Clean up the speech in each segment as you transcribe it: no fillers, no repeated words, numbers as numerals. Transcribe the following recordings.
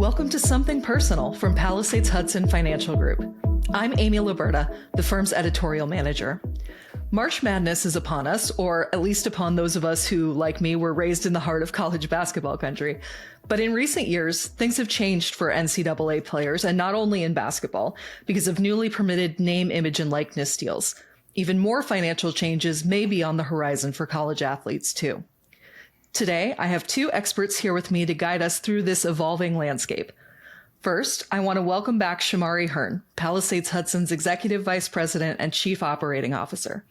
Welcome to Something Personal from Palisades Hudson Financial Group. I'm Amy Laburda, the firm's editorial manager. March Madness is upon us, or at least upon those of us who, like me, were raised in the heart of college basketball country. But in recent years, things have changed for NCAA players, and not only in basketball, because of newly permitted name, image, and likeness deals. Even more financial changes may be on the horizon for college athletes, too. Today, I have two experts here with me to guide us through this evolving landscape. First, I want to welcome back Shomari Hearn, Palisades Hudson's Executive Vice President and Chief Operating Officer.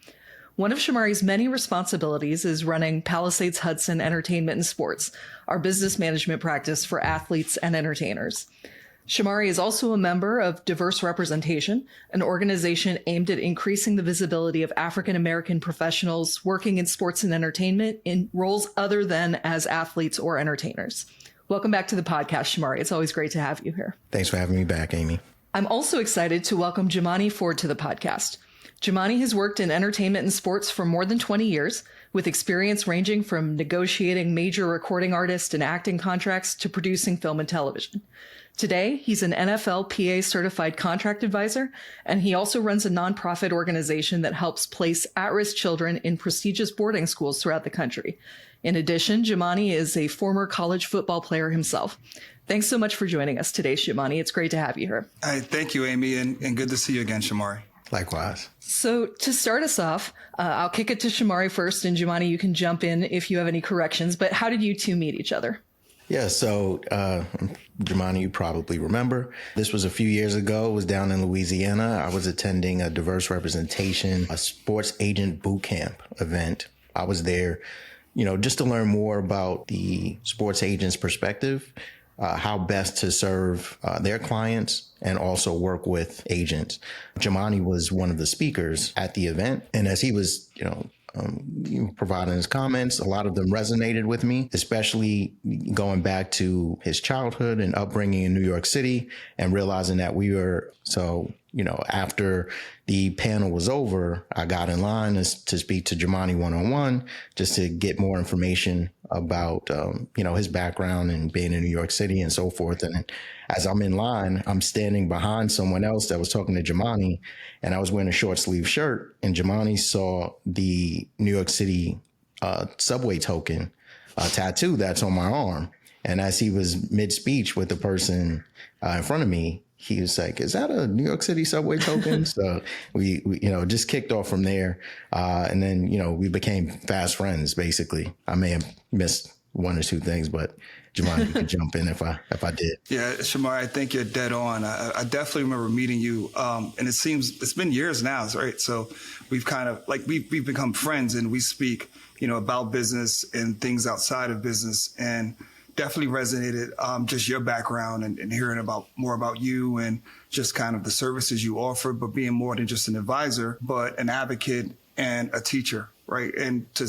One of Shomari's many responsibilities is running Palisades Hudson Entertainment and Sports, our business management practice for athletes and entertainers. Shomari is also a member of Diverse Representation, an organization aimed at increasing the visibility of African American professionals working in sports and entertainment in roles other than as athletes or entertainers. Welcome back to the podcast, Shomari. It's always great to have you here. Thanks for having me back, Amy. I'm also excited to welcome Jumaane Ford to the podcast. Jumaane has worked in entertainment and sports for more than 20 years, with experience ranging from negotiating major recording artist and acting contracts to producing film and television. Today, he's an NFLPA-certified contract advisor, and he also runs a nonprofit organization that helps place at-risk children in prestigious boarding schools throughout the country. In addition, Jumaane is a former college football player himself. Thanks so much for joining us today, Jumaane. It's great to have you here. Thank you, Amy, and good to see you again, Shomari. Likewise. So to start us off, I'll kick it to Shomari first, and Jumaane, you can jump in if you have any corrections. But how did you two meet each other? Yeah, so Jumaane, you probably remember. This was a few years ago. It was down in Louisiana. I was attending a diverse representation, a sports agent boot camp event. I was there, just to learn more about the sports agent's perspective, how best to serve their clients and also work with agents. Jumaane was one of the speakers at the event. And as he was, providing his comments, a lot of them resonated with me, especially going back to his childhood and upbringing in New York City and realizing that we were after the panel was over, I got in line to speak to Jumaane one-on-one just to get more information about, his background and being in New York City and so forth. And as I'm in line, I'm standing behind someone else that was talking to Jumaane, and I was wearing a short sleeve shirt, and Jumaane saw the New York City subway token tattoo that's on my arm. And as he was mid-speech with the person in front of me, he was like, "Is that a New York City subway token?" So we just kicked off from there. And then, we became fast friends, basically. I may have missed one or two things, but Jumaane, you can jump in if I did. Yeah, Shomari, I think you're dead on. I definitely remember meeting you. And it seems it's been years now, right? So we've kind of we've become friends, and we speak, about business and things outside of business, and definitely resonated just your background and hearing more about you and just kind of the services you offer, but being more than just an advisor, but an advocate and a teacher, right? And to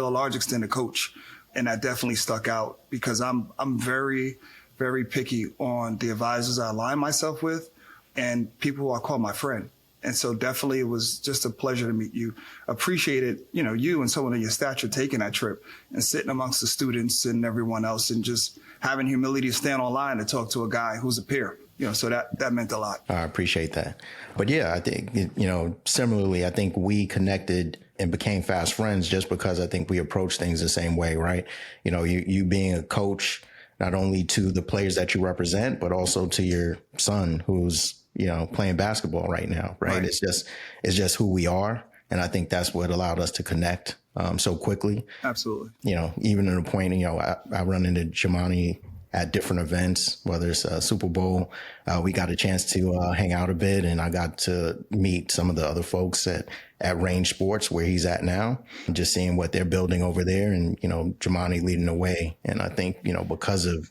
a large extent, a coach. And that definitely stuck out because I'm very, very picky on the advisors I align myself with and people who I call my friend. And so definitely it was just a pleasure to meet you. Appreciated, you and someone of your stature taking that trip and sitting amongst the students and everyone else and just having humility to stand online and talk to a guy who's a peer. So that meant a lot. I appreciate that. But yeah, I think, similarly, I think we connected and became fast friends just because I think we approach things the same way, right? You being a coach, not only to the players that you represent, but also to your son who's, playing basketball right now, right? It's just who we are. And I think that's what allowed us to connect so quickly. Absolutely. Even to the point, I run into Jumaane at different events, whether it's a Super Bowl. We got a chance to hang out a bit, and I got to meet some of the other folks at Range Sports, where he's at now, just seeing what they're building over there and, Jumaane leading the way. And I think, because of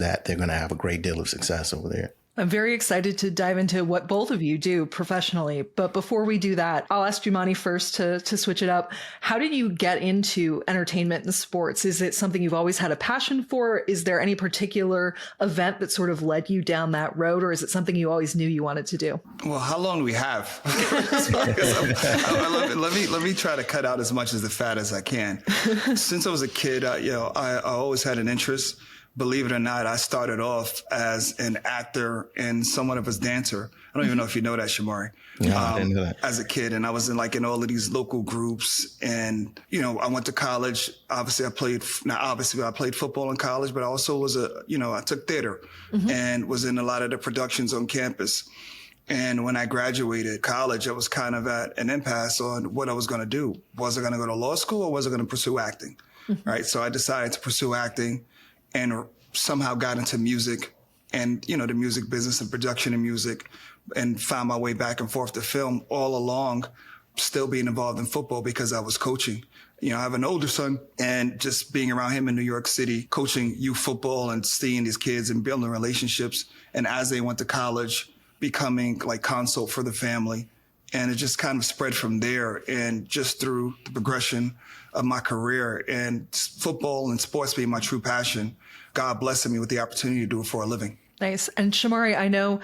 that, they're going to have a great deal of success over there. I'm very excited to dive into what both of you do professionally. But before we do that, I'll ask Jumaane first to switch it up. How did you get into entertainment and sports? Is it something you've always had a passion for? Is there any particular event that sort of led you down that road? Or is it something you always knew you wanted to do? Well, how long do we have? Let me try to cut out as much as the fat as I can. Since I was a kid, I always had an interest. believe it or not, I started off as an actor and somewhat of a dancer. I don't even know if you know that, Shomari. No, I didn't know that. As a kid, and I was in all of these local groups, and I went to college. Obviously, I played football in college, but I also was I took theater and was in a lot of the productions on campus. And when I graduated college, I was kind of at an impasse on what I was going to do. Was I going to go to law school or was I going to pursue acting? Right. So I decided to pursue acting and somehow got into music and, the music business and production of music, and found my way back and forth to film, all along still being involved in football because I was coaching. I have an older son, and just being around him in New York City, coaching youth football and seeing these kids and building relationships. And as they went to college, becoming like consult for the family. And it just kind of spread from there. And just through the progression of my career and football and sports being my true passion, God blessed me with the opportunity to do it for a living. Nice. And Shomari, I know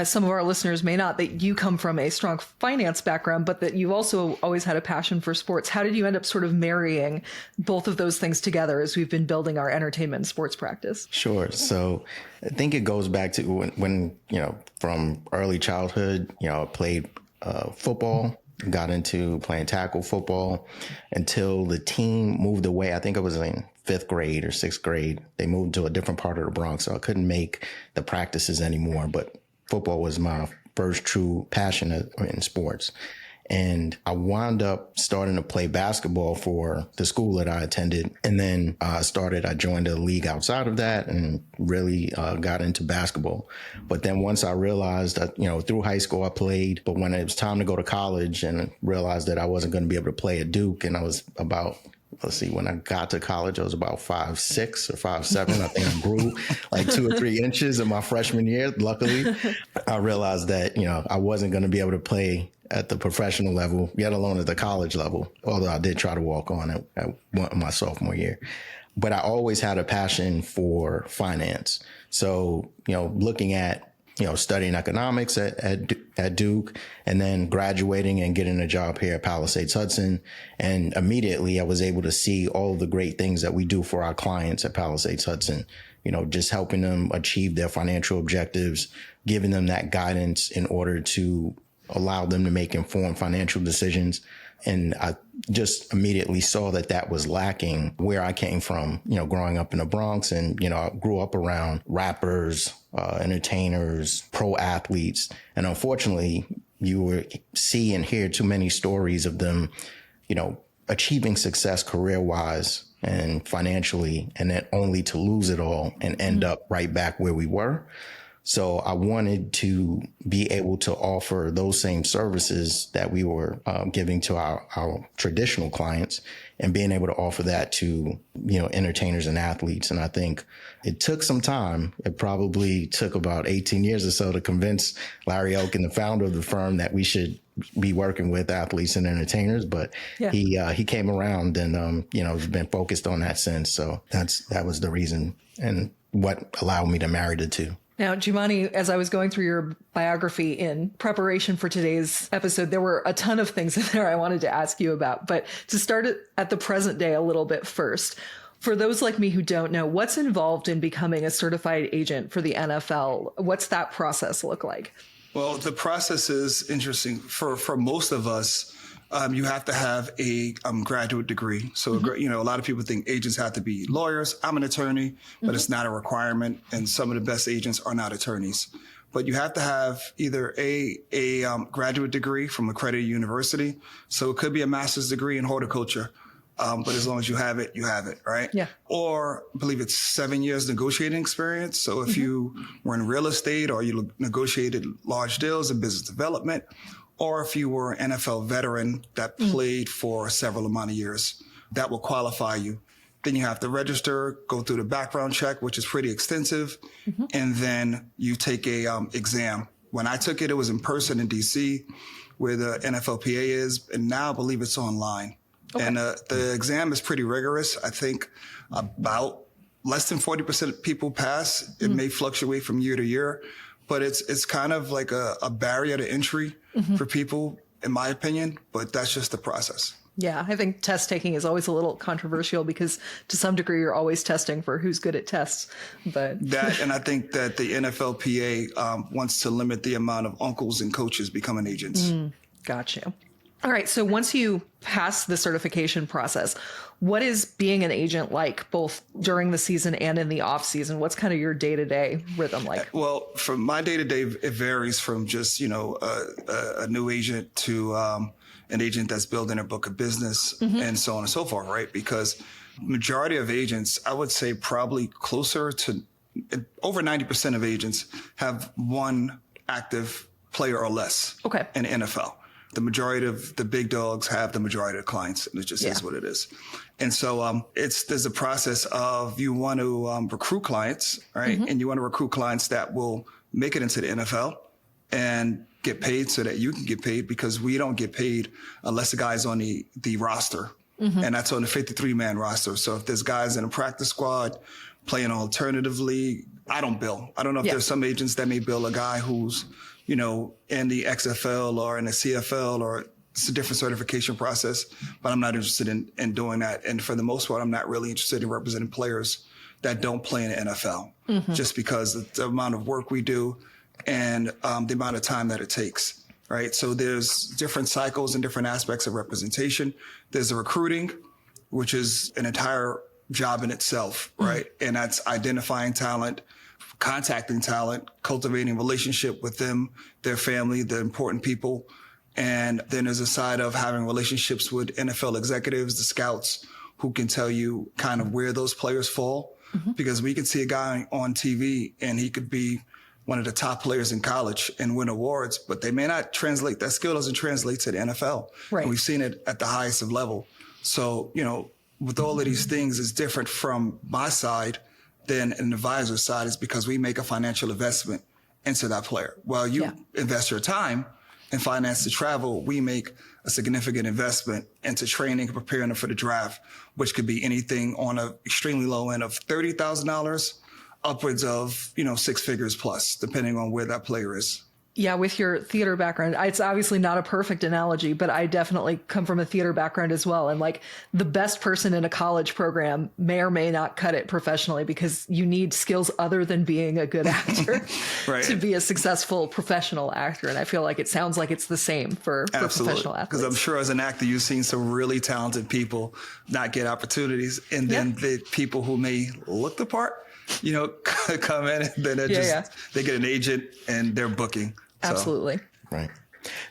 some of our listeners may not, that you come from a strong finance background, but that you've also always had a passion for sports. How did you end up sort of marrying both of those things together as we've been building our entertainment and sports practice? Sure. So I think it goes back to when from early childhood, I played football, got into playing tackle football until the team moved away. I think I was in 5th grade or 6th grade. They moved to a different part of the Bronx, so I couldn't make the practices anymore. But football was my first true passion in sports. And I wound up starting to play basketball for the school that I attended. And then I joined a league outside of that and really got into basketball. But then once I realized that, through high school I played, but when it was time to go to college and realized that I wasn't going to be able to play at Duke, and I was about, when I got to college, I was about 5'6" or 5'7". I think I grew like 2 or 3 inches in my freshman year. Luckily, I realized that, I wasn't going to be able to play at the professional level, yet alone at the college level, although I did try to walk on at my sophomore year. But I always had a passion for finance. So, looking at, studying economics at Duke, and then graduating and getting a job here at Palisades Hudson. And immediately I was able to see all of the great things that we do for our clients at Palisades Hudson, just helping them achieve their financial objectives, giving them that guidance in order to allow them to make informed financial decisions. And I just immediately saw that was lacking where I came from, growing up in the Bronx. And, I grew up around rappers, entertainers, pro athletes. And unfortunately, you would see and hear too many stories of them, achieving success career-wise and financially, and then only to lose it all and end up right back where we were. So I wanted to be able to offer those same services that we were giving to our traditional clients, and being able to offer that to, entertainers and athletes. And I think it took some time. It probably took about 18 years or so to convince Larry Elkin, the founder of the firm, that we should be working with athletes and entertainers. But he came around and, has been focused on that since. So that was the reason and what allowed me to marry the two. Now, Jumaane, as I was going through your biography in preparation for today's episode, there were a ton of things in there I wanted to ask you about. But to start at the present day a little bit first, for those like me who don't know, what's involved in becoming a certified agent for the NFL? What's that process look like? Well, the process is interesting. For most of us, you have to have a graduate degree. So, a lot of people think agents have to be lawyers. I'm an attorney, but it's not a requirement. And some of the best agents are not attorneys. But you have to have either a graduate degree from accredited university. So it could be a master's degree in horticulture. But as long as you have it, right? Yeah. Or I believe it's 7 years negotiating experience. So if you were in real estate or you negotiated large deals in business development, or if you were an NFL veteran that played for several amount of years, that will qualify you. Then you have to register, go through the background check, which is pretty extensive. And then you take a exam. When I took it, it was in person in DC where the NFLPA is. And now I believe it's online. Okay. And the exam is pretty rigorous. I think about less than 40% of people pass. It may fluctuate from year to year, but it's kind of like a barrier to entry for people, in my opinion, but that's just the process. Yeah, I think test taking is always a little controversial because to some degree you're always testing for who's good at tests. But That, and I think that the NFLPA wants to limit the amount of uncles and coaches becoming agents. got you. All right. So once you pass the certification process, what is being an agent like both during the season and in the off season? What's kind of your day-to-day rhythm like? Well, from my day-to-day, it varies from just, a new agent to an agent that's building a book of business and so on and so forth, right? Because majority of agents, I would say probably closer to over 90% of agents have one active player or less in the NFL. The majority of the big dogs have the majority of the clients, and it just is what it is. And so there's a process of you want to recruit clients, right? And you want to recruit clients that will make it into the NFL and get paid so that you can get paid, because we don't get paid unless the guy's on the roster. And that's on the 53-man roster. So if there's guys in a practice squad playing alternatively, I don't bill. I don't know if there's some agents that may bill a guy who's, in the XFL or in the CFL, or it's a different certification process, but I'm not interested in doing that. And for the most part, I'm not really interested in representing players that don't play in the NFL, just because of the amount of work we do and the amount of time that it takes, right? So there's different cycles and different aspects of representation. There's the recruiting, which is an entire job in itself, right? And that's identifying talent, contacting talent, cultivating relationship with them, their family, the important people. And then there's a side of having relationships with NFL executives, the scouts, who can tell you kind of where those players fall. Because we can see a guy on TV and he could be one of the top players in college and win awards, but they may not translate. That skill doesn't translate to the NFL. Right. And we've seen it at the highest of level. So, with all of these things, it's different from my side than an advisor's side, is because we make a financial investment into that player. While you invest your time and finance the travel, we make a significant investment into training and preparing them for the draft, which could be anything on an extremely low end of $30,000 upwards of, 6 figures plus, depending on where that player is. Yeah, with your theater background, it's obviously not a perfect analogy, but I definitely come from a theater background as well. And like the best person in a college program may or may not cut it professionally, because you need skills other than being a good actor to be a successful professional actor. And I feel like it sounds like it's the same for professional athletes. Because I'm sure as an actor, you've seen some really talented people not get opportunities. And then the people who may look the part, come in and then they get an agent and they're booking. Absolutely. Right.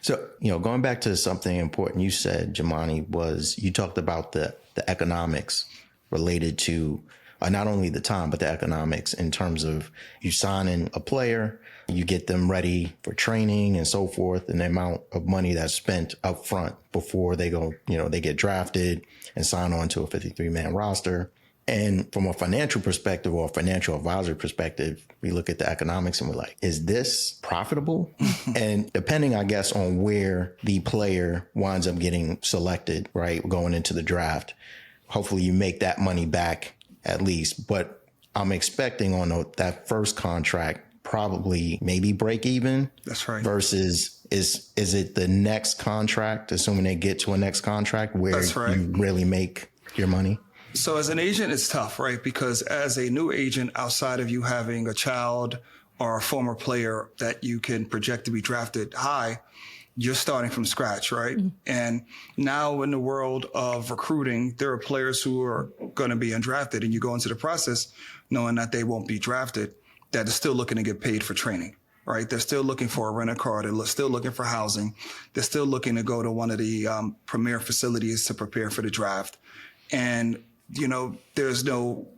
So, going back to something important you said, Jumaane, was you talked about the economics related to not only the time, but the economics in terms of you signing a player, you get them ready for training and so forth, and the amount of money that's spent up front before they go, they get drafted and sign on to a 53-man roster. And from a financial perspective or a financial advisor perspective, we look at the economics and we're like, is this profitable? And depending, I guess, on where the player winds up getting selected, right, going into the draft, hopefully you make that money back at least. But I'm expecting on that first contract, probably maybe break even. That's right. Versus is it the next contract, assuming they get to a next contract, where you really make your money? So as an agent, it's tough, right? Because as a new agent, outside of you having a child or a former player that you can project to be drafted high, you're starting from scratch, right? And now in the world of recruiting, there are players who are going to be undrafted, and you go into the process knowing that they won't be drafted, that are still looking to get paid for training, right? They're still looking for a rental car. They're still looking for housing. They're still looking to go to one of the premier facilities to prepare for the draft. And there's no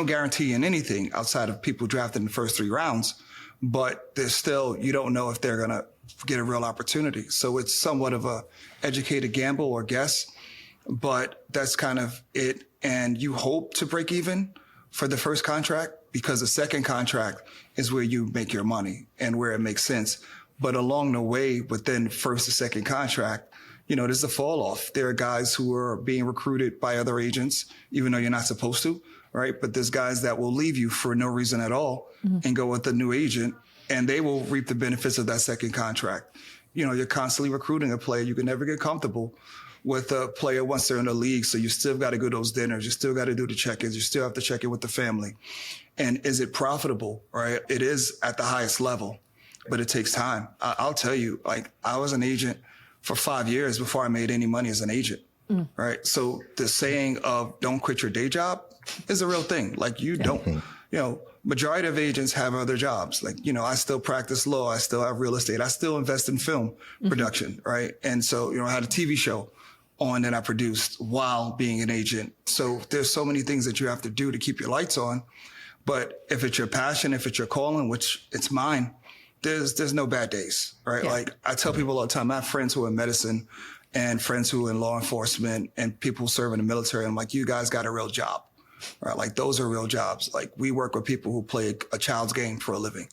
guarantee in anything outside of people drafted in the first 3 rounds, but there's still, you don't know if they're going to get a real opportunity. So it's somewhat of a educated gamble or guess, but that's kind of it. And you hope to break even for the first contract, because the second contract is where you make your money and where it makes sense. But along the way, within first and second contract, there's a fall off. There are guys who are being recruited by other agents, even though you're not supposed to, right? But there's guys that will leave you for no reason at all and go with a new agent, and they will reap the benefits of that second contract. You're constantly recruiting a player. You can never get comfortable with a player once they're in the league. So you still got to go to those dinners. You still got to do the check-ins. You still have to check in with the family. And is it profitable, right? It is at the highest level, but it takes time. I'll tell you, like, I was an agent for 5 years before I made any money as an agent, right? So the saying of don't quit your day job is a real thing. Like, you don't, majority of agents have other jobs. Like, I still practice law. I still have real estate. I still invest in film production, right? And so, I had a TV show on that I produced while being an agent. So there's so many things that you have to do to keep your lights on. But if it's your passion, if it's your calling, which it's mine, there's no bad days, right? Yeah. Like, I tell people all the time, I have friends who are in medicine and friends who are in law enforcement and people who serve in the military. I'm like, you guys got a real job. Right, like, those are real jobs. Like, we work with people who play a child's game for a living,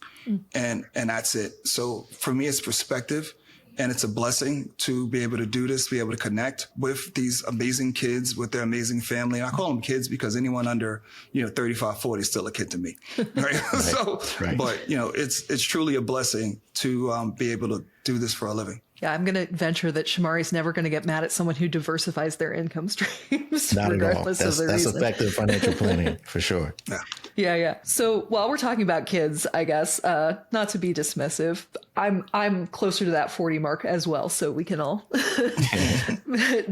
and that's it. So for me, it's perspective, and it's a blessing to be able to do this, be able to connect with these amazing kids, with their amazing family. And I call them kids because anyone under 35, 40 is still a kid to me, right? But it's truly a blessing to be able to do this for a living. Yeah, I'm going to venture that Shomari's never going to get mad at someone who diversifies their income streams. Not regardless at all. That's effective financial planning for sure. Yeah. So while we're talking about kids, I guess, not to be dismissive, I'm closer to that 40 mark as well, so we can all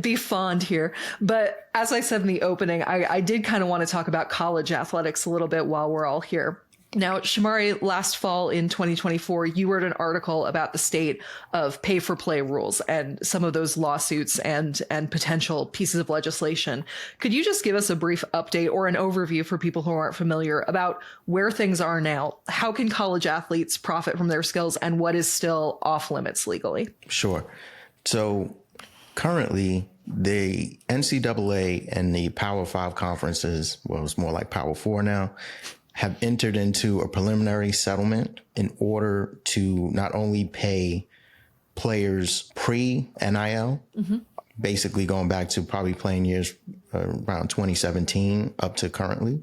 be fond here. But as I said in the opening, I did kind of want to talk about college athletics a little bit while we're all here. Now, Shomari, last fall in 2024, you wrote an article about the state of pay-for-play rules and some of those lawsuits and potential pieces of legislation. Could you just give us a brief update or an overview for people who aren't familiar about where things are now? How can college athletes profit from their skills, and what is still off limits legally? Sure. So currently, the NCAA and the Power 5 conferences, well, it's more like Power 4 now, have entered into a preliminary settlement in order to not only pay players pre-NIL, basically going back to probably playing years around 2017 up to currently,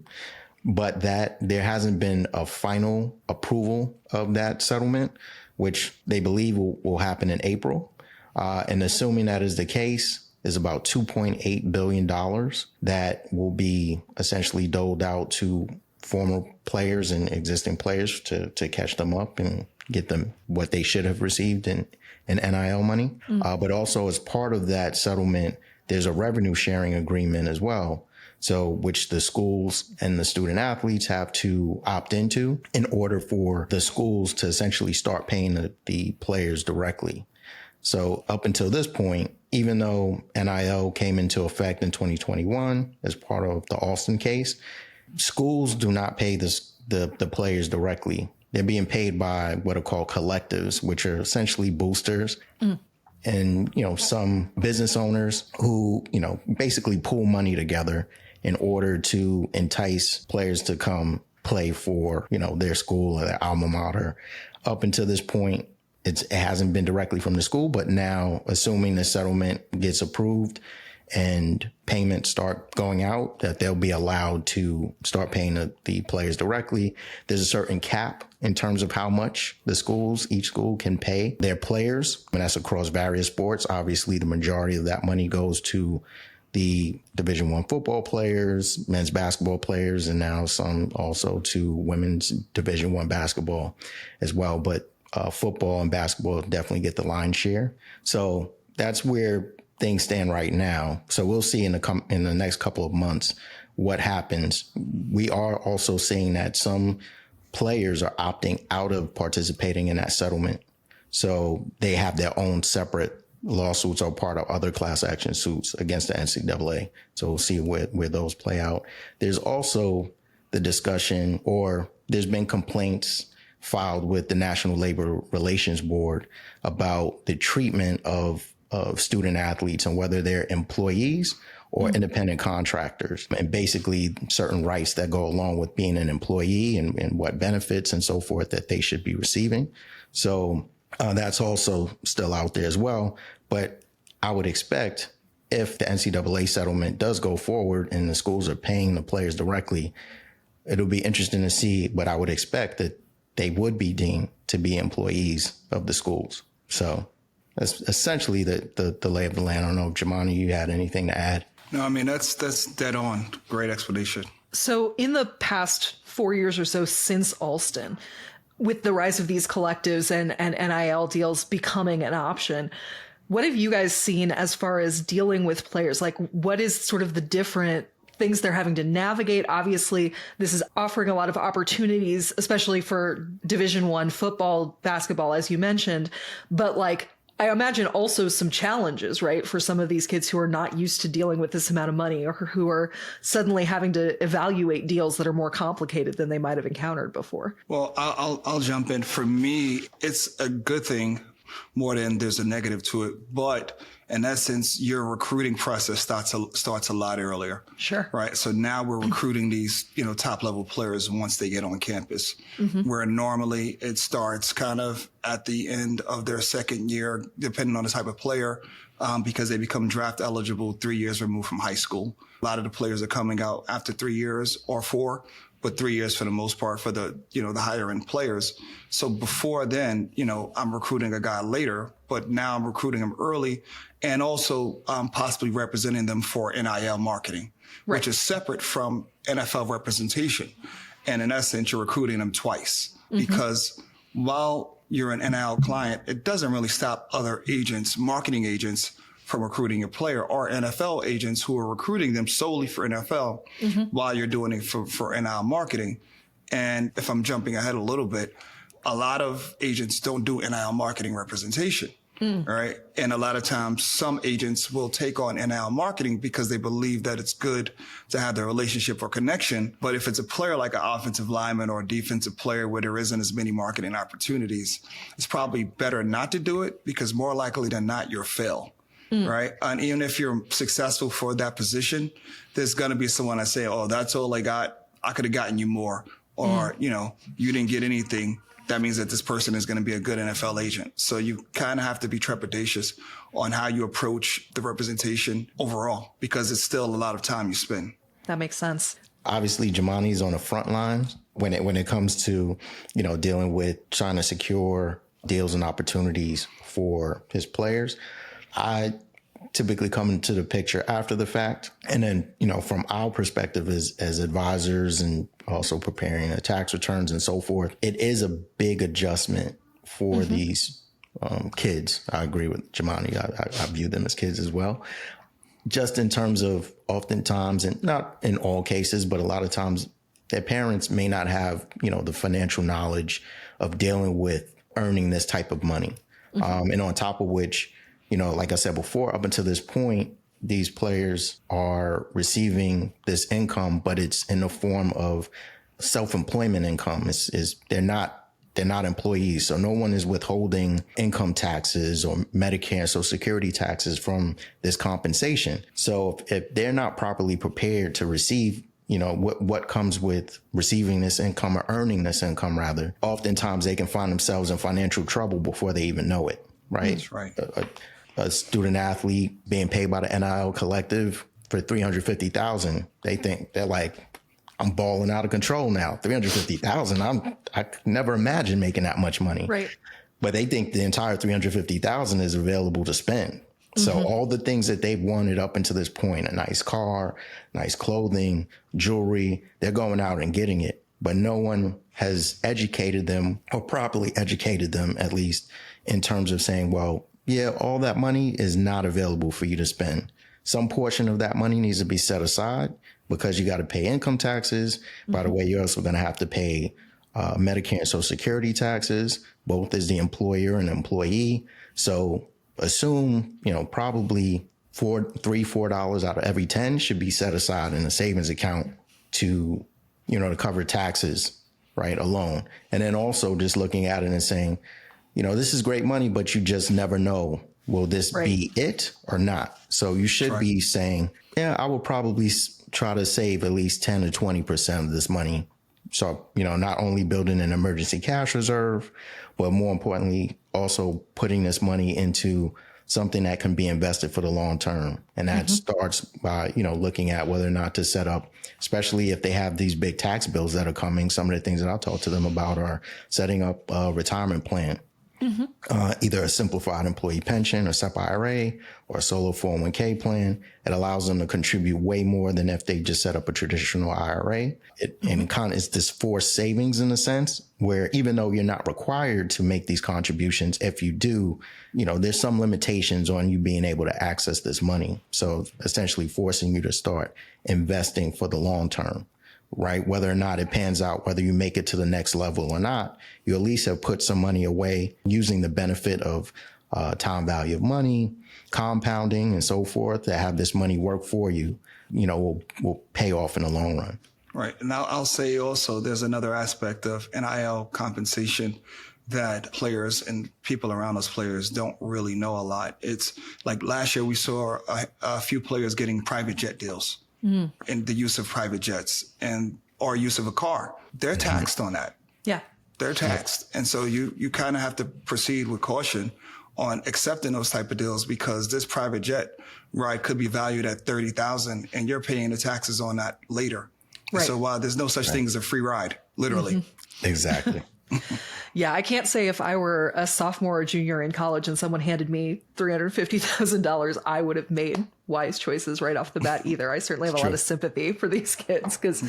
but that there hasn't been a final approval of that settlement, which they believe will happen in April. And assuming that is the case, is about $2.8 billion that will be essentially doled out to former players and existing players to catch them up and get them what they should have received in NIL money. But also, as part of that settlement, there's a revenue sharing agreement as well. So which the schools and the student athletes have to opt into in order for the schools to essentially start paying the players directly. So up until this point, even though NIL came into effect in 2021 as part of the Austin case, schools do not pay the players directly. They're being paid by what are called collectives, which are essentially boosters. And, some business owners who, basically pool money together in order to entice players to come play for, their school or their alma mater. Up until this point, it hasn't been directly from the school, but now, assuming the settlement gets approved and payments start going out, that they'll be allowed to start paying the players directly. There's a certain cap in terms of how much each school can pay their players. And that's across various sports. Obviously, the majority of that money goes to the Division I football players, men's basketball players, and now some also to women's Division I basketball as well. But football and basketball definitely get the lion's share. So that's where things stand right now. So we'll see in the next couple of months what happens. We are also seeing that some players are opting out of participating in that settlement. So they have their own separate lawsuits or part of other class action suits against the NCAA. So we'll see where those play out. There's also the discussion, or there's been complaints filed with the National Labor Relations Board about the treatment of student athletes and whether they're employees or independent contractors, and basically certain rights that go along with being an employee and what benefits and so forth that they should be receiving. So that's also still out there as well. But I would expect if the NCAA settlement does go forward and the schools are paying the players directly, it'll be interesting to see, but I would expect that they would be deemed to be employees of the schools. So that's essentially the lay of the land. I don't know if Jumaane, you had anything to add. No, I mean, that's dead on. Great explanation. So in the past 4 years or so since Alston, with the rise of these collectives and NIL deals becoming an option, what have you guys seen as far as dealing with players? Like, what is sort of the different things they're having to navigate? Obviously, this is offering a lot of opportunities, especially for Division I football, basketball, as you mentioned. But like, I imagine also some challenges, right, for some of these kids who are not used to dealing with this amount of money, or who are suddenly having to evaluate deals that are more complicated than they might have encountered before. Well, I'll jump in. For me, it's a good thing more than there's a negative to it. But in essence, your recruiting process starts a lot earlier. Sure. Right. So now we're recruiting these, top level players once they get on campus, where normally it starts kind of at the end of their second year, depending on the type of player, because they become draft eligible 3 years removed from high school. A lot of the players are coming out after 3 years or 4. But 3 years for the most part for the higher end players. So before then, I'm recruiting a guy later, but now I'm recruiting him early and also possibly representing them for NIL marketing, right, which is separate from NFL representation. And in essence, you're recruiting them twice because while you're an NIL client, it doesn't really stop other agents, marketing agents, from recruiting a player, or NFL agents who are recruiting them solely for NFL while you're doing it for NIL marketing. And if I'm jumping ahead a little bit, a lot of agents don't do NIL marketing representation, right? And a lot of times some agents will take on NIL marketing because they believe that it's good to have the relationship or connection. But if it's a player like an offensive lineman or a defensive player where there isn't as many marketing opportunities, it's probably better not to do it because more likely than not, you'll fail. Right. And even if you're successful for that position, there's going to be someone that say, oh, that's all I got. I could have gotten you more. Or, you didn't get anything. That means that this person is going to be a good NFL agent. So you kind of have to be trepidatious on how you approach the representation overall, because it's still a lot of time you spend. That makes sense. Obviously, Jumaane's on the front lines when it comes to, dealing with trying to secure deals and opportunities for his players. I typically come into the picture after the fact. And then, from our perspective as advisors and also preparing tax returns and so forth, it is a big adjustment for these kids. I agree with Jumaane. I view them as kids as well. Just in terms of oftentimes, and not in all cases, but a lot of times their parents may not have, the financial knowledge of dealing with earning this type of money. And on top of which, like I said before, up until this point, these players are receiving this income, but it's in the form of self-employment income. They're not employees. So no one is withholding income taxes or Medicare and Social Security taxes from this compensation. So if they're not properly prepared to receive, what comes with receiving this income or earning this income, rather, oftentimes they can find themselves in financial trouble before they even know it. Right. That's right. A student athlete being paid by the NIL collective for $350,000. They think they're like, I'm balling out of control now. $350,000. I could never imagine making that much money. Right. But they think the entire $350,000 is available to spend. So all the things that they've wanted up until this point, a nice car, nice clothing, jewelry, they're going out and getting it. But no one has educated them, or properly educated them, at least in terms of saying, well, yeah, all that money is not available for you to spend. Some portion of that money needs to be set aside because you got to pay income taxes. By the way, you're also going to have to pay Medicare and Social Security taxes, both as the employer and employee. So assume, probably $4 out of every 10 should be set aside in a savings account to, to cover taxes, right, alone. And then also just looking at it and saying, this is great money, but you just never know, will this be it or not? So you should be saying, yeah, I will probably try to save at least 10 to 20% of this money. So, not only building an emergency cash reserve, but more importantly, also putting this money into something that can be invested for the long term. And that starts by, looking at whether or not to set up, especially if they have these big tax bills that are coming. Some of the things that I'll talk to them about are setting up a retirement plan. either a simplified employee pension or SEP IRA or a solo 401k plan. It allows them to contribute way more than if they just set up a traditional IRA. And kind of is this forced savings in a sense where even though you're not required to make these contributions, if you do, there's some limitations on you being able to access this money. So essentially forcing you to start investing for the long term. Right? Whether or not it pans out, whether you make it to the next level or not, you at least have put some money away using the benefit of time value of money, compounding and so forth to have this money work for you, will pay off in the long run. Right. And I'll say also there's another aspect of NIL compensation that players and people around those players don't really know a lot. It's like last year we saw a few players getting private jet deals. And the use of private jets or use of a car, they're taxed on that. Yeah. They're taxed. And so you kind of have to proceed with caution on accepting those type of deals because this private jet ride could be valued at $30,000 and you're paying the taxes on that later. Right. So while there's no such thing as a free ride, literally. Exactly. Yeah, I can't say if I were a sophomore or junior in college and someone handed me $350,000, I would have made wise choices right off the bat either. I certainly have a lot of sympathy for these kids because,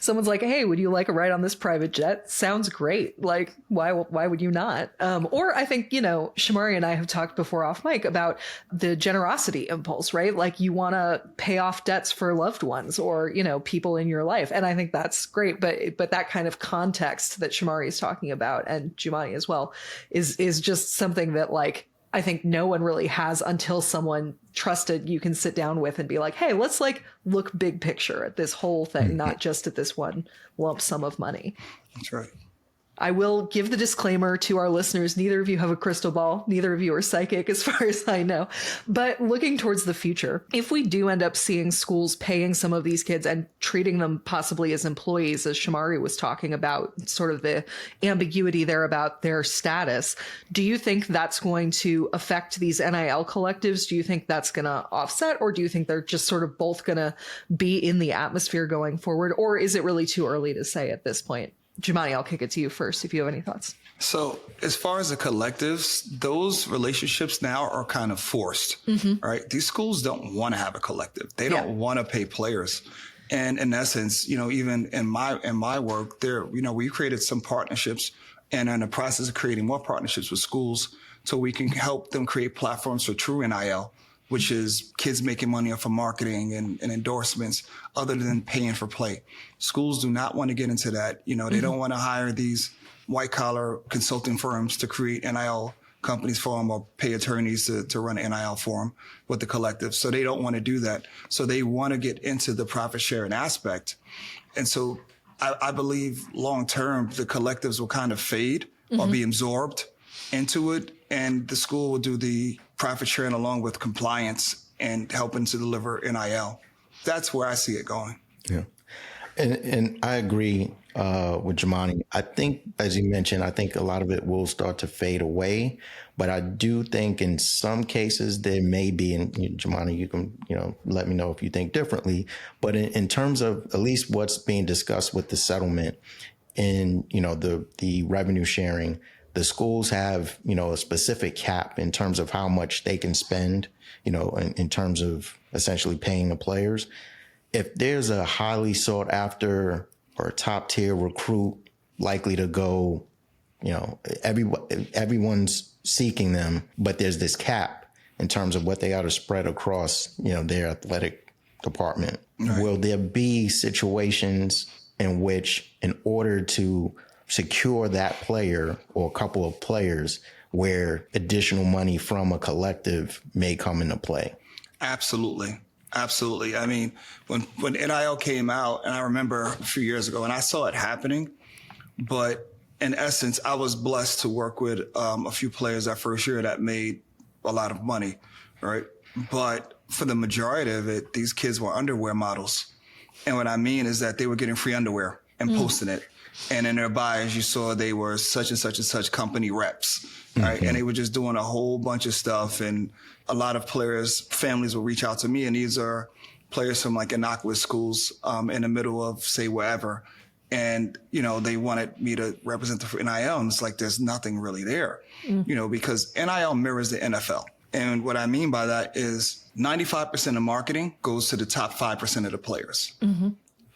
someone's like, hey, would you like a ride on this private jet? Sounds great. Like, why would you not? Or I think, Shomari and I have talked before off mic about the generosity impulse, right? Like you want to pay off debts for loved ones or, people in your life. And I think that's great. But that kind of context that Shomari is talking about and Jumaane as well is just something that I think no one really has until someone trusted you can sit down with and be like, hey, let's look big picture at this whole thing, not just at this one lump sum of money. That's right. I will give the disclaimer to our listeners. Neither of you have a crystal ball. Neither of you are psychic as far as I know. But looking towards the future, if we do end up seeing schools paying some of these kids and treating them possibly as employees, as Shomari was talking about, sort of the ambiguity there about their status, do you think that's going to affect these NIL collectives? Do you think that's going to offset? Or do you think they're just sort of both going to be in the atmosphere going forward? Or is it really too early to say at this point? Jumaane, I'll kick it to you first if you have any thoughts. So as far as the collectives, those relationships now are kind of forced, right? These schools don't want to have a collective. They don't want to pay players. And in essence, even in my work there, we created some partnerships and are in the process of creating more partnerships with schools so we can help them create platforms for true NIL, which is kids making money off of marketing and endorsements other than paying for play. Schools do not want to get into that. They don't want to hire these white collar consulting firms to create NIL companies for them or pay attorneys to run an NIL for them with the collective. So they don't want to do that. So they want to get into the profit sharing aspect. And so I believe long term, the collectives will kind of fade or be absorbed into it. And the school will do the profit sharing along with compliance and helping to deliver NIL. That's where I see it going. Yeah. And I agree with Jumaane. I think, as you mentioned, I think a lot of it will start to fade away. But I do think in some cases there may be, and Jumaane, you can, let me know if you think differently. But in terms of at least what's being discussed with the settlement and, the revenue sharing, the schools have, a specific cap in terms of how much they can spend, in terms of essentially paying the players. If there's a highly sought after or top tier recruit likely to go, everyone's seeking them, but there's this cap in terms of what they ought to spread across, their athletic department. Right. Will there be situations in which, in order to secure that player or a couple of players, where additional money from a collective may come into play? Absolutely. Absolutely. I mean, when NIL came out, and I remember a few years ago, and I saw it happening, but in essence, I was blessed to work with a few players that first year that made a lot of money, right? But for the majority of it, these kids were underwear models. And what I mean is that they were getting free underwear and posting it. And in their bios, you saw they were such and such and such company reps, right? And they were just doing a whole bunch of stuff. And a lot of players' families will reach out to me. And these are players from innocuous schools in the middle of, say, wherever. And, they wanted me to represent the NIL. And it's like, there's nothing really there, because NIL mirrors the NFL. And what I mean by that is 95% of marketing goes to the top 5% of the players. Mm-hmm.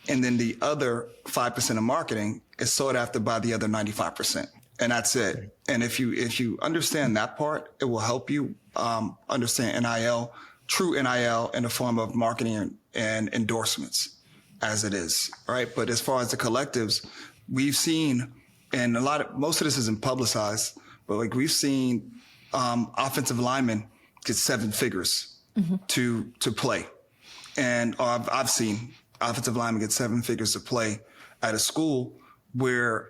And then the other 5% of marketing is sought after by the other 95%. And that's it. And if you understand that part, it will help you understand NIL, true NIL in the form of marketing and endorsements as it is, right? But as far as the collectives, we've seen, and most of this isn't publicized, but like we've seen offensive linemen get 7 figures to play. And I've seen offensive linemen get 7 figures to play at a school where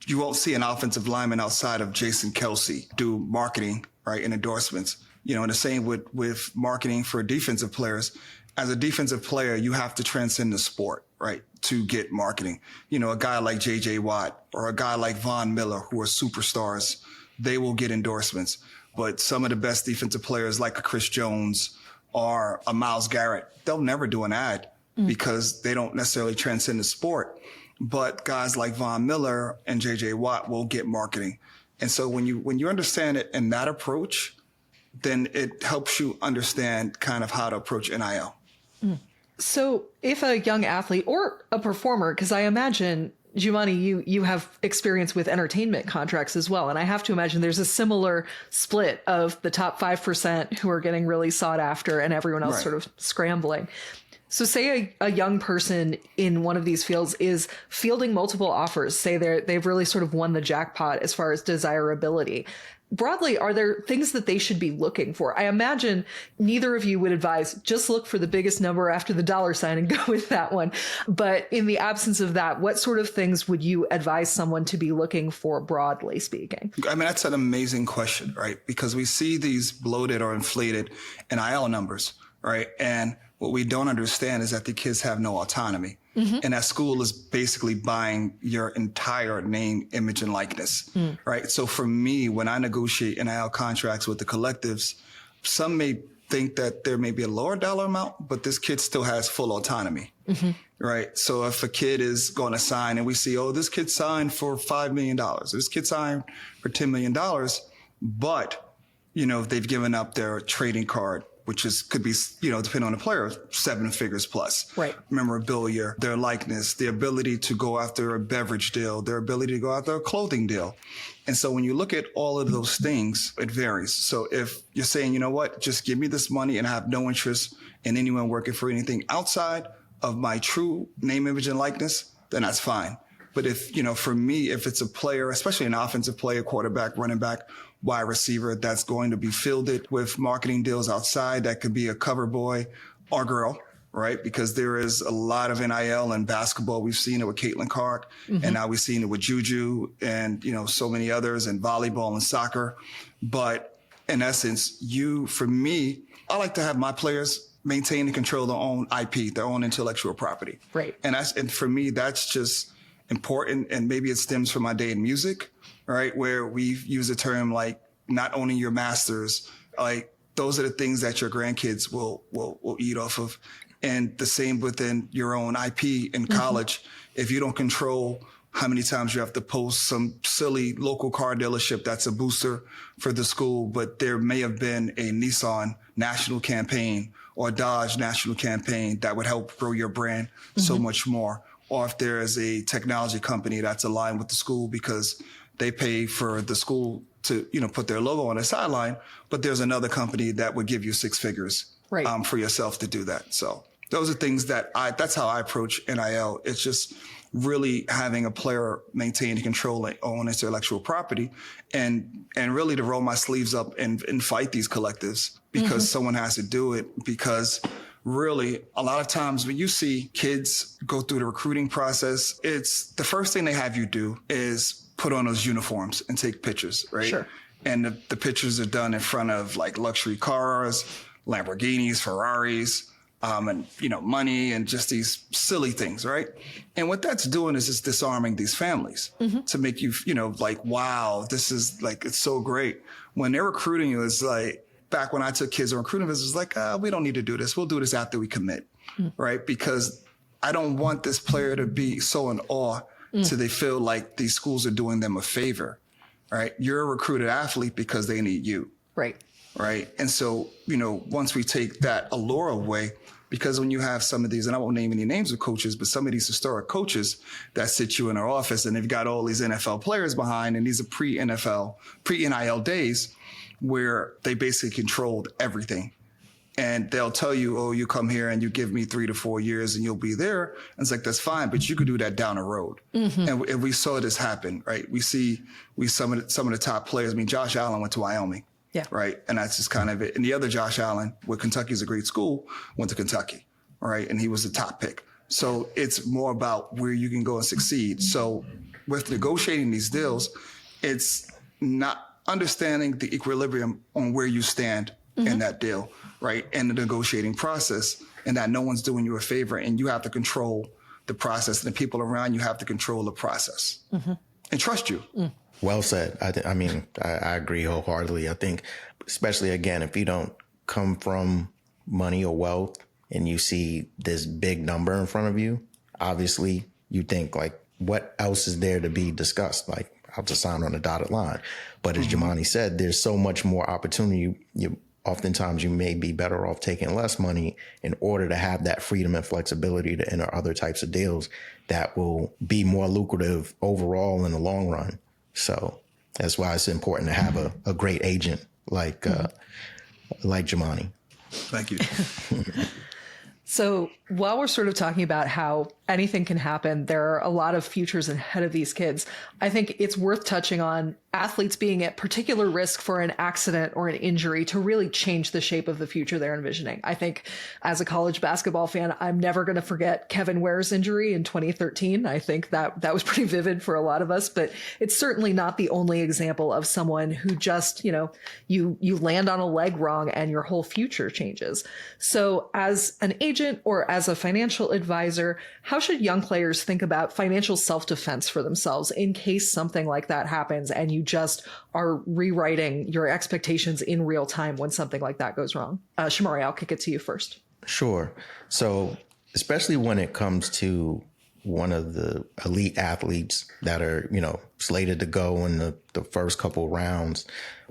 you won't see an offensive lineman outside of Jason Kelsey do marketing, right, and endorsements. And the same with marketing for defensive players. As a defensive player, you have to transcend the sport, right, to get marketing. A guy like J.J. Watt or a guy like Von Miller, who are superstars, they will get endorsements. But some of the best defensive players like a Chris Jones or a Myles Garrett, they'll never do an ad because they don't necessarily transcend the sport. But guys like Von Miller and J.J. Watt will get marketing. And so when you understand it in that approach, then it helps you understand kind of how to approach NIL. So if a young athlete or a performer, because I imagine, Jumaane, you have experience with entertainment contracts as well. And I have to imagine there's a similar split of the top 5% who are getting really sought after and everyone else sort of scrambling. So say a young person in one of these fields is fielding multiple offers, say they've really sort of won the jackpot as far as desirability. Broadly, are there things that they should be looking for? I imagine neither of you would advise just look for the biggest number after the $sign and go with that one. But in the absence of that, what sort of things would you advise someone to be looking for, broadly speaking? I mean, that's an amazing question, right? Because we see these bloated or inflated NIL numbers, right? And what we don't understand is that the kids have no autonomy. Mm-hmm. And that school is basically buying your entire name, image, and likeness, right? So for me, when I negotiate NIL contracts with the collectives, some may think that there may be a lower dollar amount, but this kid still has full autonomy, right? So if a kid is going to sign and we see, this kid signed for $5 million, this kid signed for $10 million, but, they've given up their trading card, which could be, depending on the player, 7 figures plus. Right. Memorabilia, their likeness, the ability to go after a beverage deal, their ability to go after a clothing deal. And so when you look at all of those things, it varies. So if you're saying, you know what, just give me this money and I have no interest in anyone working for anything outside of my true name, image, and likeness, then that's fine. But if, for me, if it's a player, especially an offensive player, quarterback, running back, wide receiver, that's going to be fielded with marketing deals outside, that could be a cover boy or girl, right? Because there is a lot of NIL in basketball. We've seen it with Caitlin Clark, and now we've seen it with Juju and, so many others, in volleyball and soccer. But in essence, for me, I like to have my players maintain and control their own IP, their own intellectual property. Right. And for me, that's just important. And maybe it stems from my day in music, right? Where we've used the term like not owning your masters, like those are the things that your grandkids will eat off of. And the same within your own IP in college. If you don't control how many times you have to post some silly local car dealership that's a booster for the school, but there may have been a Nissan national campaign or a Dodge national campaign that would help grow your brand so much more. Or if there is a technology company that's aligned with the school because they pay for the school to, put their logo on the sideline, but there's another company that would give you 6 figures for yourself to do that. So those are things that's how I approach NIL. It's just really having a player maintain and control and own intellectual property and really to roll my sleeves up and fight these collectives because someone has to do it. Because really, a lot of times when you see kids go through the recruiting process, it's the first thing they have you do is put on those uniforms and take pictures, right? Sure. And the pictures are done in front of like luxury cars, Lamborghinis, Ferraris, and, money and just these silly things, right? And what that's doing is it's disarming these families to make you, like, wow, this is like, it's so great. When they're recruiting you, it's like, back when I took kids on recruiting visits, it's like, we don't need to do this. We'll do this after we commit, right? Because I don't want this player to be so in awe so they feel like these schools are doing them a favor, right? You're a recruited athlete because they need you. Right. Right. And so, once we take that allure away, because when you have some of these, and I won't name any names of coaches, but some of these historic coaches that sit you in our office and they've got all these NFL players behind, and these are pre-NFL, pre-NIL days where they basically controlled everything. And they'll tell you, oh, you come here and you give me 3 to 4 years and you'll be there. And it's like, that's fine, but you could do that down the road. And we saw this happen, right? We some of the top players. I mean, Josh Allen went to Wyoming. Yeah. Right. And that's just kind of it. And the other Josh Allen, where Kentucky's a great school, went to Kentucky. All right. And he was the top pick. So it's more about where you can go and succeed. So with negotiating these deals, it's not understanding the equilibrium on where you stand in that deal, right? And the negotiating process, and that no one's doing you a favor, and you have to control the process, and the people around you have to control the process and trust you. Well said. I agree wholeheartedly. I think, especially again, if you don't come from money or wealth and you see this big number in front of you, obviously you think like, what else is there to be discussed? Like, I'll just sign on the dotted line. But as Jumaane said, there's so much more opportunity. Oftentimes you may be better off taking less money in order to have that freedom and flexibility to enter other types of deals that will be more lucrative overall in the long run. So that's why it's important to have a great agent like Jumaane. Thank you. So while we're sort of talking about how anything can happen, there are a lot of futures ahead of these kids. I think it's worth touching on athletes being at particular risk for an accident or an injury to really change the shape of the future they're envisioning. I think as a college basketball fan, I'm never going to forget Kevin Ware's injury in 2013. I think that was pretty vivid for a lot of us, but it's certainly not the only example of someone who just, you land on a leg wrong and your whole future changes. So as an agent or as a financial advisor, how should young players think about financial self-defense for themselves in case something like that happens and you just are rewriting your expectations in real time when something like that goes wrong? Shomari, I'll kick it to you first. Sure. So especially when it comes to one of the elite athletes that are, slated to go in the first couple rounds,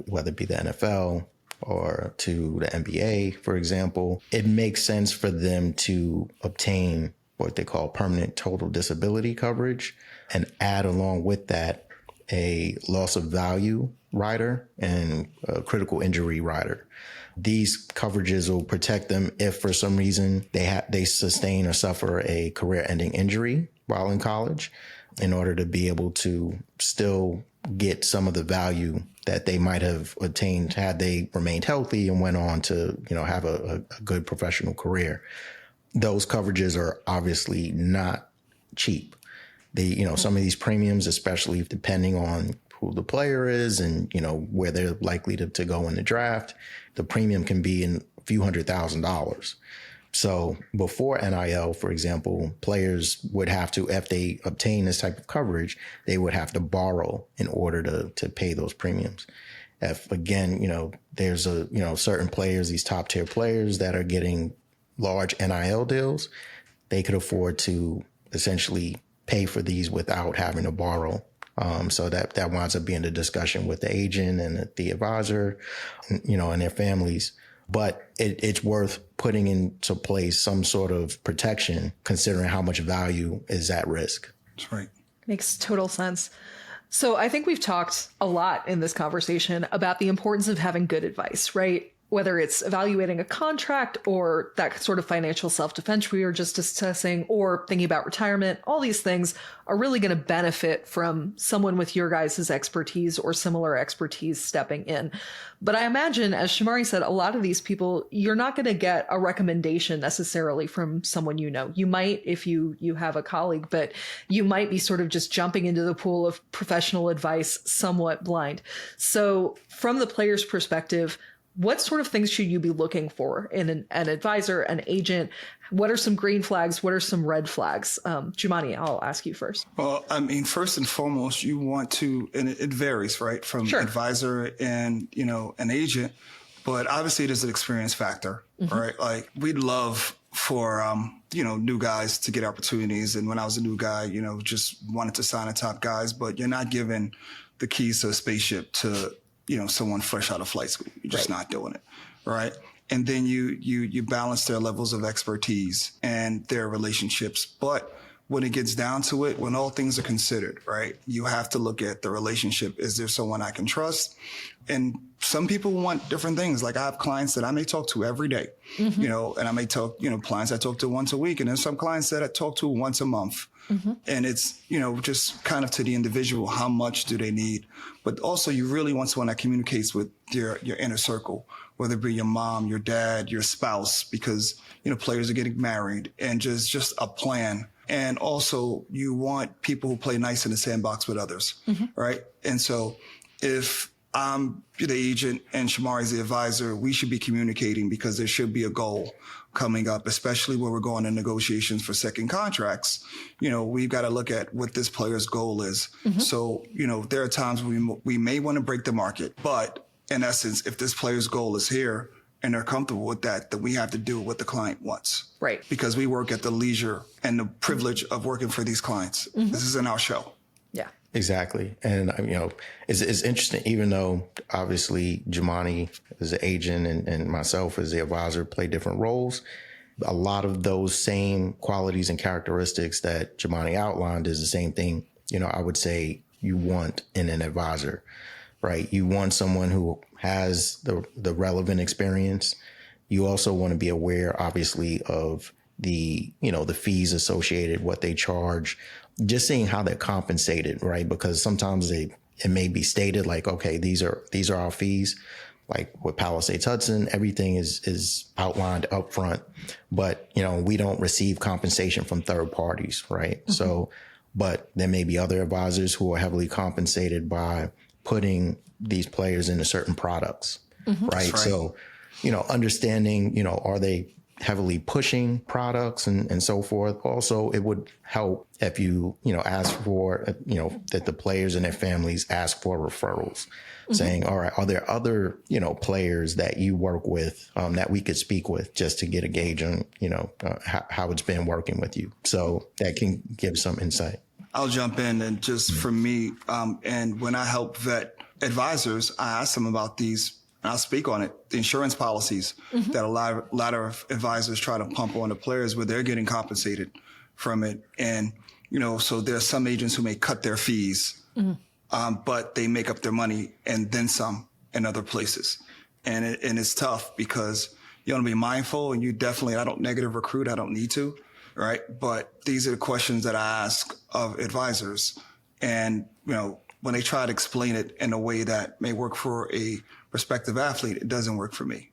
whether it be the NFL or to the NBA, for example, it makes sense for them to obtain what they call permanent total disability coverage and add along with that a loss of value rider and a critical injury rider. These coverages will protect them if for some reason they sustain or suffer a career-ending injury while in college, in order to be able to still get some of the value that they might have attained had they remained healthy and went on to, have a good professional career. Those coverages are obviously not cheap. Some of these premiums, especially depending on who the player is and, where they're likely to go in the draft, the premium can be in a few $100,000. So before NIL, for example, players would have to, if they obtain this type of coverage, they would have to borrow in order to pay those premiums. If again, there's certain players, these top tier players that are getting large NIL deals, they could afford to essentially pay for these without having to borrow. So that winds up being the discussion with the agent and the advisor, and their families. But it's worth putting into place some sort of protection, considering how much value is at risk. That's right. Makes total sense. So I think we've talked a lot in this conversation about the importance of having good advice, right? Whether it's evaluating a contract or that sort of financial self-defense we were just discussing, or thinking about retirement, all these things are really going to benefit from someone with your guys' expertise or similar expertise stepping in. But I imagine, as Shomari said, a lot of these people, you're not going to get a recommendation necessarily from someone you know. You might if you have a colleague, but you might be sort of just jumping into the pool of professional advice somewhat blind. So from the player's perspective, what sort of things should you be looking for in an advisor, an agent? What are some green flags? What are some red flags? Jumaane, I'll ask you first. Well, first and foremost, you want to, and it varies, right, from advisor and, an agent, but obviously there's an experience factor, right? Like we'd love for, new guys to get opportunities. And when I was a new guy, just wanted to sign the top guys, but you're not giving the keys to a spaceship to, someone fresh out of flight school. You're just not doing it. Right. And then you balance their levels of expertise and their relationships. But when it gets down to it, when all things are considered, right, you have to look at the relationship. Is there someone I can trust? And some people want different things. Like I have clients that I may talk to every day, and I may talk, clients I talk to once a week. And there's some clients that I talk to once a month. And it's, just kind of to the individual, how much do they need? But also you really want someone that communicates with your inner circle, whether it be your mom, your dad, your spouse, because, players are getting married, and just a plan. And also you want people who play nice in the sandbox with others, right? And so if I'm the agent and Shomari's the advisor, we should be communicating, because there should be a goal coming up, especially when we're going to negotiations for second contracts. We've got to look at what this player's goal is. So, there are times we may want to break the market, but in essence, if this player's goal is here and they're comfortable with that, then we have to do what the client wants. Right. Because we work at the leisure and the privilege of working for these clients. This isn't our show. Yeah. Exactly. And, it's interesting, even though obviously Jumaane as the agent and myself as the advisor play different roles, a lot of those same qualities and characteristics that Jumaane outlined is the same thing, I would say you want in an advisor, right? You want someone who has the relevant experience. You also want to be aware, obviously, of the fees associated, what they charge, just seeing how they're compensated, right? Because sometimes it may be stated like, okay, these are our fees. Like with Palisades Hudson, everything is outlined up front, but we don't receive compensation from third parties, right? So, but there may be other advisors who are heavily compensated by putting these players into certain products, right? So, understanding, are they heavily pushing products and so forth. Also, it would help if you ask for, that the players and their families ask for referrals, saying, all right, are there other, players that you work with that we could speak with just to get a gauge on, how it's been working with you. So that can give some insight. I'll jump in, and just for me, and when I help vet advisors, I ask them about these, and I'll speak on it, the insurance policies that a lot of advisors try to pump on the players, where they're getting compensated from it. And, so there's some agents who may cut their fees, but they make up their money and then some in other places. And it's tough, because you want to be mindful, and I don't negative recruit. I don't need to. Right. But these are the questions that I ask of advisors. And, when they try to explain it in a way that may work for a prospective athlete, it doesn't work for me,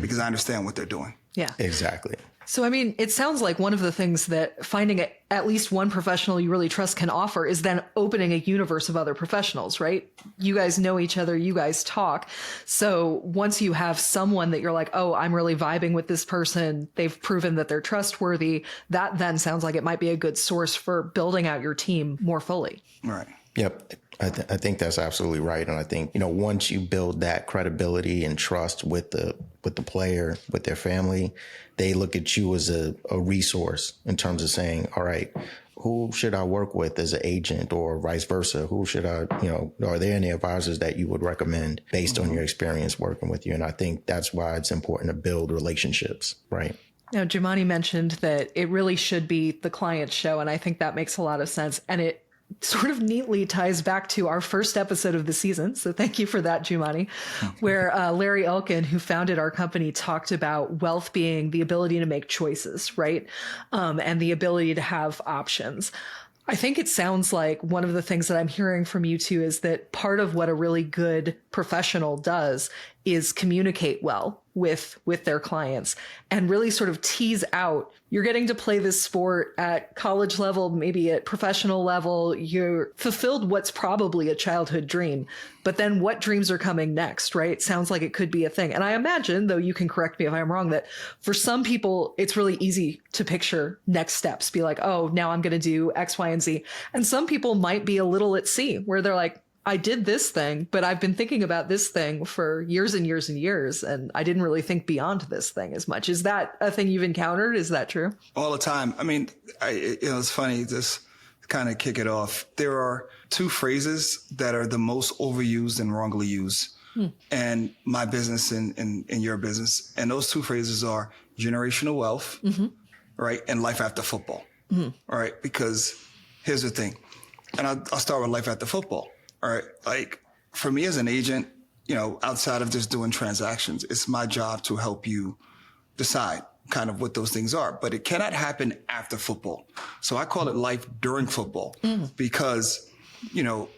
because I understand what they're doing. Yeah, exactly. So, it sounds like one of the things that finding at least one professional you really trust can offer is then opening a universe of other professionals, right? You guys know each other, you guys talk. So once you have someone that you're like, oh, I'm really vibing with this person, they've proven that they're trustworthy, that then sounds like it might be a good source for building out your team more fully. Right. Yep. I think that's absolutely right. And I think, once you build that credibility and trust with the player, with their family, they look at you as a resource in terms of saying, all right, who should I work with as an agent, or vice versa? Who should I, are there any advisors that you would recommend based on your experience working with you? And I think that's why it's important to build relationships, right? Now, Jumaane mentioned that it really should be the client's show, and I think that makes a lot of sense. And it sort of neatly ties back to our first episode of the season. So thank you for that, Jumaane, where Larry Elkin, who founded our company, talked about wealth being the ability to make choices, right? And the ability to have options. I think it sounds like one of the things that I'm hearing from you two is that part of what a really good professional does is communicate well with their clients and really sort of tease out, you're getting to play this sport at college level, maybe at professional level, you're fulfilled what's probably a childhood dream, but then what dreams are coming next, right? Sounds like it could be a thing. And I imagine, though you can correct me if I'm wrong, that for some people, it's really easy to picture next steps, be like, oh, now I'm going to do X, Y, and Z. And some people might be a little at sea where they're like, I did this thing, but I've been thinking about this thing for years and years and years, and I didn't really think beyond this thing as much. Is that a thing you've encountered? Is that true? All the time. I mean, it's funny, just kind of kick it off. There are two phrases that are the most overused and wrongly used in my business and in your business. And those two phrases are generational wealth, right? And life after football, all right? Because here's the thing, and I'll start with life after football. All right. Like for me as an agent, you know, outside of just doing transactions, it's my job to help you decide kind of what those things are, but it cannot happen after football. So I call it life during football because, you know,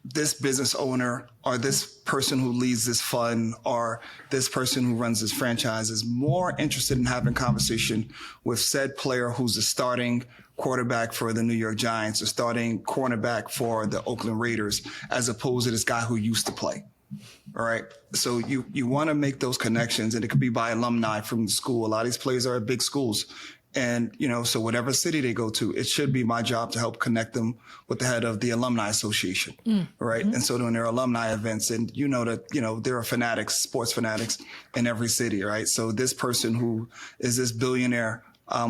this business owner or this person who leads this fund or this person who runs this franchise is more interested in having a conversation with said player who's a starting quarterback for the New York Giants or starting cornerback for the Oakland Raiders, as opposed to this guy who used to play. All right. So you want to make those connections, and it could be by alumni from the school. A lot of these players are at big schools. And, you know, so whatever city they go to, it should be my job to help connect them with the head of the alumni association. Right. And so during their alumni events, and you know that, you know, there are fanatics, sports fanatics in every city. Right. So this person who is this billionaire,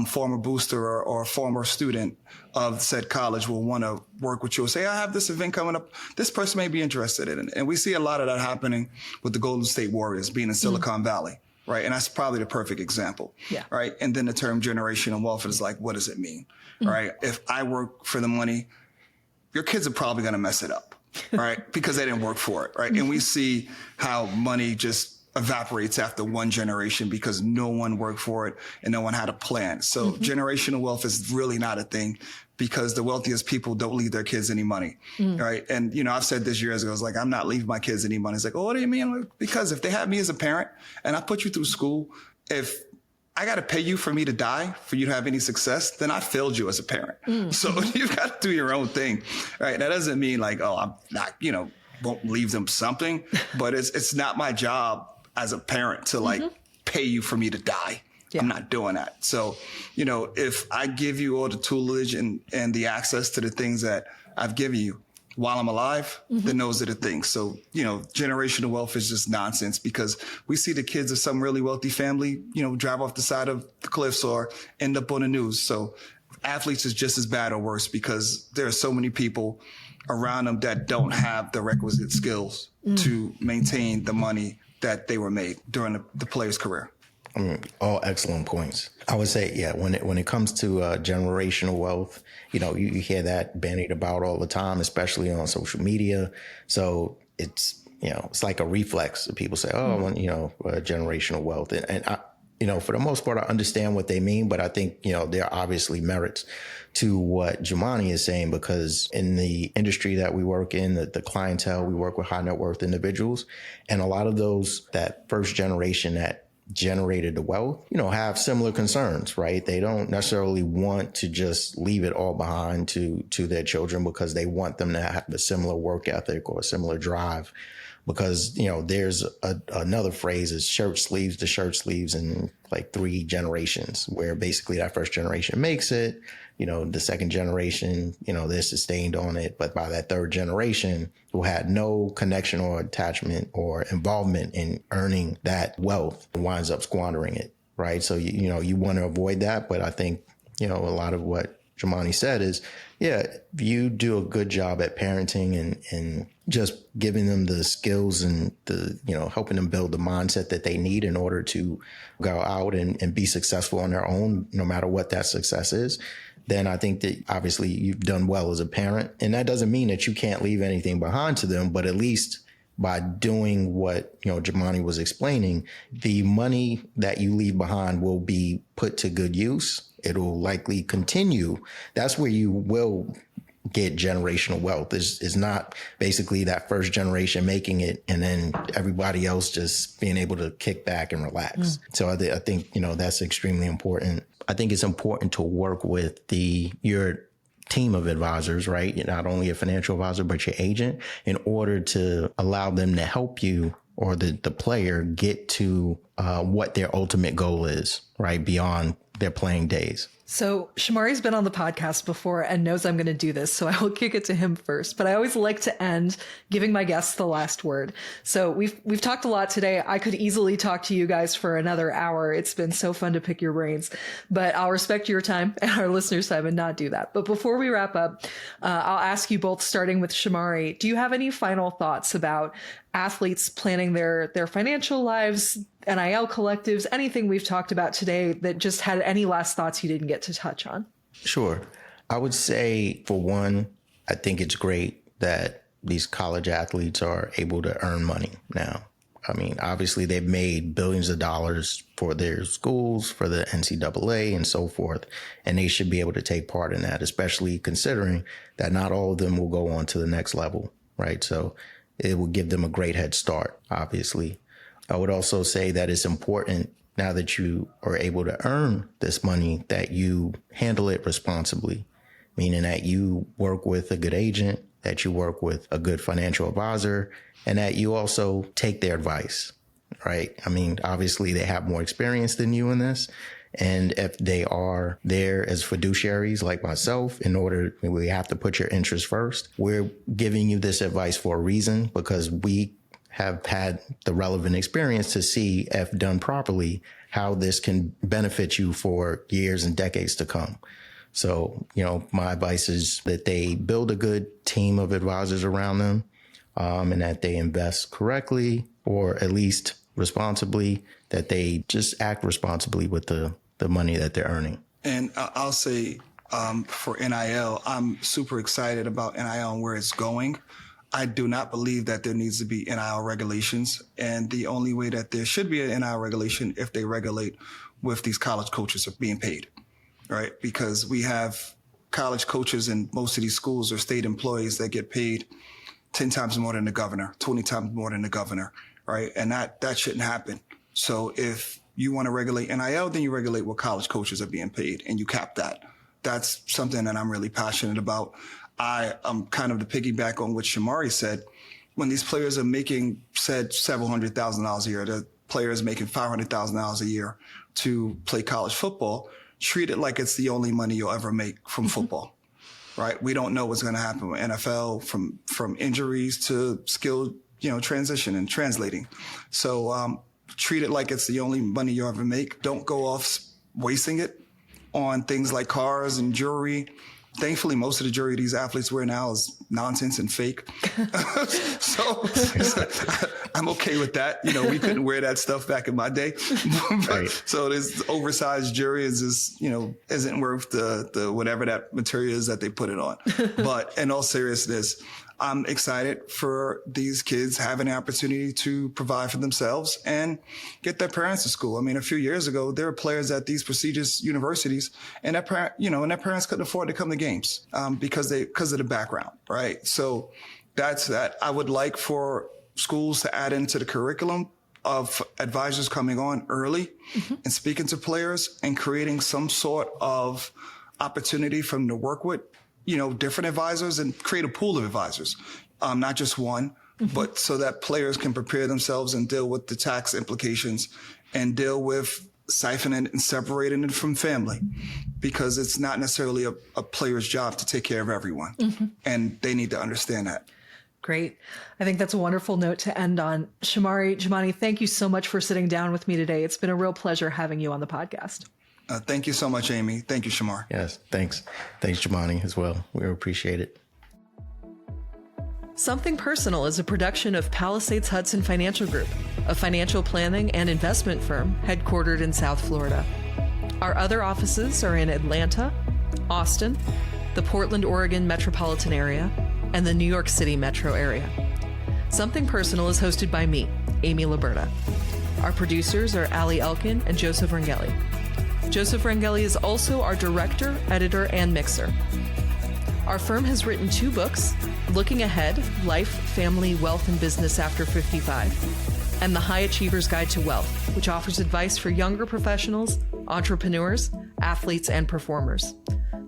former booster or former student of said college will want to work with you and say, I have this event coming up. This person may be interested in it. And we see a lot of that happening with the Golden State Warriors being in Silicon Valley. Right. And that's probably the perfect example. Yeah. Right. And then the term generational wealth is like, what does it mean? Right. If I work for the money, your kids are probably going to mess it up. Right. Because they didn't work for it. Right. And we see how money just evaporates after one generation because no one worked for it and no one had a plan. So generational wealth is really not a thing because the wealthiest people don't leave their kids any money. Right. And, you know, I've said this years ago, it's like, I'm not leaving my kids any money. It's like, oh, what do you mean? Like, because if they have me as a parent and I put you through school, if I got to pay you for me to die, for you to have any success, then I failed you as a parent. So you've got to do your own thing. Right. That doesn't mean like, oh, I'm not, you know, won't leave them something, but it's not my job as a parent to like pay you for me to die. Yeah. I'm not doing that. So, you know, if I give you all the toolage and the access to the things that I've given you while I'm alive, then those are the things. So, you know, generational wealth is just nonsense because we see the kids of some really wealthy family, you know, drive off the side of the cliffs or end up on the news. So athletes is just as bad or worse because there are so many people around them that don't have the requisite skills to maintain the money that they were made during the player's career. All excellent points. I would say, yeah, when it comes to generational wealth, you know, you hear that bandied about all the time, especially on social media. So it's, you know, it's like a reflex. People say, oh, well, you know, generational wealth. And I, you know, for the most part, I understand what they mean, but I think, you know, there are obviously merits to what Jumaane is saying, because in the industry that we work in, the clientele, we work with high net worth individuals. And a lot of those, that first generation that generated the wealth, you know, have similar concerns, right? They don't necessarily want to just leave it all behind to their children because they want them to have a similar work ethic or a similar drive. Because, you know, there's another phrase is shirt sleeves to shirt sleeves in like 3 generations, where basically that first generation makes it, you know, the second generation, you know, they're sustained on it. But by that third generation, who had no connection or attachment or involvement in earning that wealth, winds up squandering it. Right. So, you know, you want to avoid that. But I think, you know, a lot of what Jumaane said is, yeah, if you do a good job at parenting and just giving them the skills and the, you know, helping them build the mindset that they need in order to go out and be successful on their own, no matter what that success is, then I think that obviously you've done well as a parent. And that doesn't mean that you can't leave anything behind to them, but at least by doing what, you know, Jumaane was explaining, the money that you leave behind will be put to good use. It'll likely continue. That's where you will get generational wealth. Is not basically that first generation making it and then everybody else just being able to kick back and relax. So I think, you know, that's extremely important. I think it's important to work with your team of advisors, right? You're not only a financial advisor, but your agent, in order to allow them to help you or the player get to what their ultimate goal is, right? Beyond their playing days. So Shomari's been on the podcast before and knows I'm going to do this, so I will kick it to him first. But I always like to end giving my guests the last word. So we've talked a lot today. I could easily talk to you guys for another hour. It's been so fun to pick your brains, but I'll respect your time and our listeners' time and not do that. But before we wrap up, I'll ask you both, starting with Shomari, do you have any final thoughts about athletes planning their financial lives, NIL collectives, anything we've talked about today that just had any last thoughts you didn't get to touch on? Sure. I would say, for one, I think it's great that these college athletes are able to earn money now. I mean, obviously, they've made billions of dollars for their schools, for the NCAA and so forth, and they should be able to take part in that, especially considering that not all of them will go on to the next level, right? So it will give them a great head start, obviously. I would also say that it's important, now that you are able to earn this money, that you handle it responsibly, meaning that you work with a good agent, that you work with a good financial advisor, and that you also take their advice, right? I mean, obviously they have more experience than you in this. And if they are there as fiduciaries like myself, we have to put your interests first. We're giving you this advice for a reason, because we have had the relevant experience to see, if done properly, how this can benefit you for years and decades to come. So, my advice is that they build a good team of advisors around them, and that they invest correctly, or at least responsibly, that they just act responsibly with the money that they're earning. And I'll say, for NIL, I'm super excited about NIL and where it's going. I do not believe that there needs to be NIL regulations. And the only way that there should be an NIL regulation, if they regulate with these college coaches are being paid, right? Because we have college coaches in most of these schools or state employees that get paid 10 times more than the governor, 20 times more than the governor, right? And that shouldn't happen. So if you want to regulate NIL, then you regulate what college coaches are being paid, and you cap that. That's something that I'm really passionate about. I'm kind of to piggyback on what Shomari said. When these players are making several $100,000 a year, the players making $500,000 a year to play college football, treat it like it's the only money you'll ever make from football, right? We don't know what's going to happen with NFL, from injuries to skill, transition and translating. So treat it like it's the only money you'll ever make. Don't go off wasting it on things like cars and jewelry. Thankfully, most of the jewelry these athletes wear now is nonsense and fake. so I'm okay with that. We couldn't wear that stuff back in my day. Right. So this oversized jewelry isn't worth the whatever that material is that they put it on. But in all seriousness, I'm excited for these kids having the opportunity to provide for themselves and get their parents to school. I mean, a few years ago, there were players at these prestigious universities, and their parents couldn't afford to come to games because of the background, right? So that's that. I would like for schools to add into the curriculum of advisors coming on early and speaking to players and creating some sort of opportunity for them to work with different advisors and create a pool of advisors, not just one, but so that players can prepare themselves and deal with the tax implications and deal with siphoning and separating it from family, because it's not necessarily a player's job to take care of everyone. And they need to understand that. Great. I think that's a wonderful note to end on. Shomari, Jumaane, thank you so much for sitting down with me today. It's been a real pleasure having you on the podcast. Thank you so much, Amy. Thank you, Shomari. Yes, thanks. Thanks, Jumaane, as well. We appreciate it. Something Personal is a production of Palisades Hudson Financial Group, a financial planning and investment firm headquartered in South Florida. Our other offices are in Atlanta, Austin, the Portland, Oregon metropolitan area, and the New York City metro area. Something Personal is hosted by me, Amy Laburda. Our producers are Ali Elkin and Joseph Rangeli. Joseph Rangeli is also our director, editor, and mixer. Our firm has written 2 books, Looking Ahead, Life, Family, Wealth, and Business After 55, and The High Achiever's Guide to Wealth, which offers advice for younger professionals, entrepreneurs, athletes, and performers.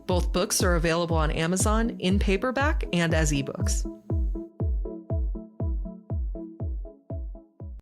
Both books are available on Amazon in paperback and as ebooks.